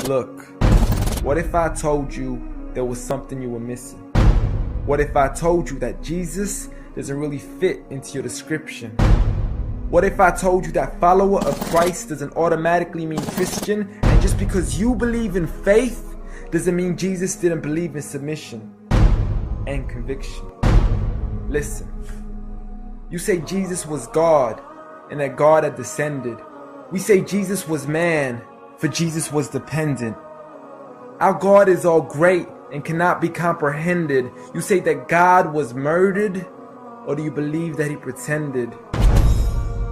Look, what if I told you there was something you were missing? What if I told you that Jesus doesn't really fit into your description? What if I told you that follower of Christ doesn't automatically mean Christian, and just because you believe in faith doesn't mean Jesus didn't believe in submission and conviction? Listen, you say Jesus was God and that God had descended. We say Jesus was man, for Jesus was dependent. Our God is all great and cannot be comprehended. You say that God was murdered, or do you believe that he pretended?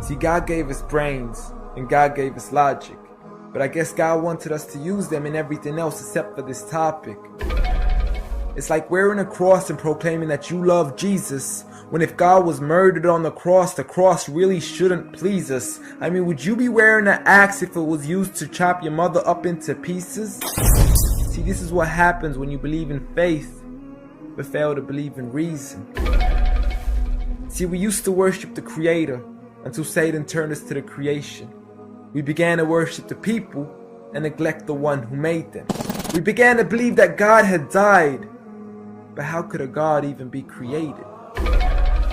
See, God gave us brains and God gave us logic, but I guess God wanted us to use them in everything else except for this topic. It's like wearing a cross and proclaiming that you love Jesus, when if God was murdered on the cross really shouldn't please us. I mean, would you be wearing an axe if it was used to chop your mother up into pieces? See, this is what happens when you believe in faith, but fail to believe in reason. See, we used to worship the Creator until Satan turned us to the creation. We began to worship the people and neglect the one who made them. We began to believe that God had died, but how could a God even be created?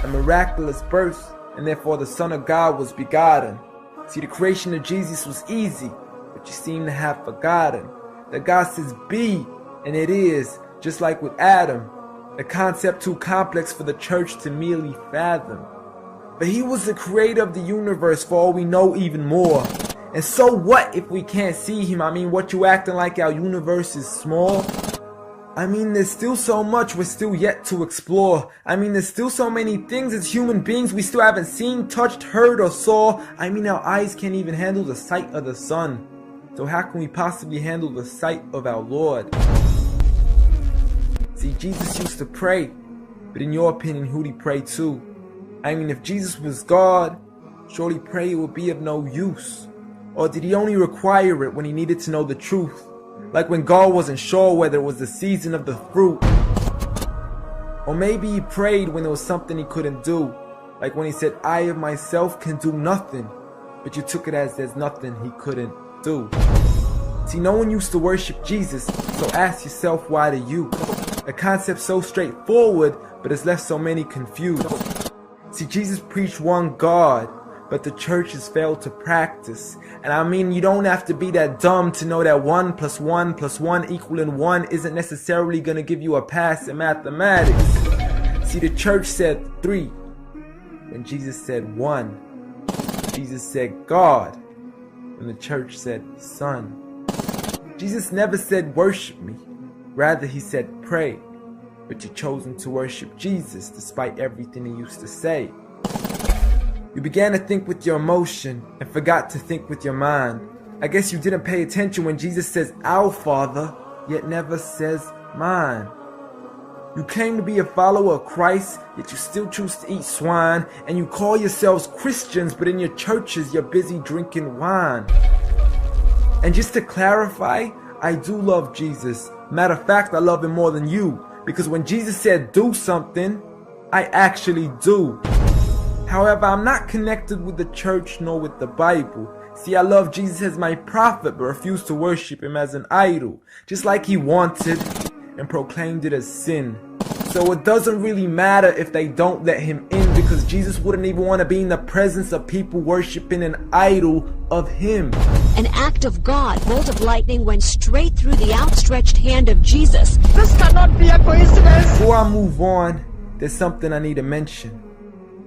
A miraculous birth, and therefore the Son of God was begotten. See, the creation of Jesus was easy, but you seem to have forgotten that God says be, and it is, just like with Adam, a concept too complex for the church to merely fathom. But he was the creator of the universe, for all we know, even more. And so what if we can't see him? I mean, what you acting like our universe is small? I mean, there's still so much we're still yet to explore. I mean, there's still so many things as human beings we still haven't seen, touched, heard, or saw. I mean, our eyes can't even handle the sight of the sun. So how can we possibly handle the sight of our Lord? See, Jesus used to pray, but in your opinion, who'd he pray to? I mean, if Jesus was God, surely prayer would be of no use. Or did he only require it when he needed to know the truth? Like when God wasn't sure whether it was the season of the fruit. Or maybe he prayed when there was something he couldn't do. Like when he said, I of myself can do nothing. But you took it as there's nothing he couldn't do. See, no one used to worship Jesus, so ask yourself, why do you? A concept so straightforward, but has left so many confused. See, Jesus preached one God, but the church has failed to practice. And I mean, you don't have to be that dumb to know that 1 + 1 + 1 equaling 1 isn't necessarily going to give you a pass in mathematics. See, the church said 3, when Jesus said 1. Jesus said God, when the church said Son. Jesus never said worship me, rather he said pray. But you've chosen to worship Jesus despite everything he used to say. You began to think with your emotion and forgot to think with your mind. I guess you didn't pay attention when Jesus says our Father, yet never says mine. You claim to be a follower of Christ, yet you still choose to eat swine, and you call yourselves Christians, but in your churches you're busy drinking wine. And just to clarify, I do love Jesus. Matter of fact, I love him more than you, because when Jesus said do something, I actually do. However, I'm not connected with the church nor with the Bible. See, I love Jesus as my prophet, but refuse to worship him as an idol, just like he wanted and proclaimed it as sin. So it doesn't really matter if they don't let him in, because Jesus wouldn't even want to be in the presence of people worshiping an idol of him. An act of God, bolt of lightning went straight through the outstretched hand of Jesus. This cannot be a coincidence. Before I move on, there's something I need to mention.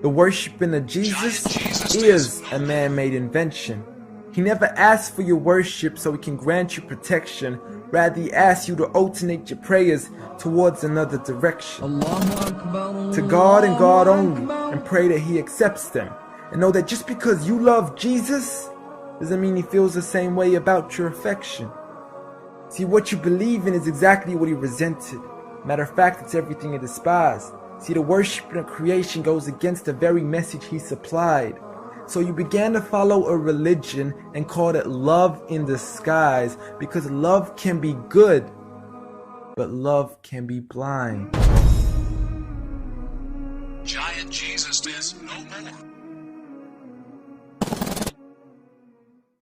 The worshiping of Jesus is a man-made invention. He never asked for your worship so he can grant you protection. Rather, he asks you to alternate your prayers towards another direction. To God and God only, and pray that he accepts them. And know that just because you love Jesus doesn't mean he feels the same way about your affection. See, what you believe in is exactly what he resented. Matter of fact, it's everything he despised. See, the worship of creation goes against the very message he supplied. So you began to follow a religion and called it love in disguise, because love can be good, but love can be blind. Giant Jesus is no more.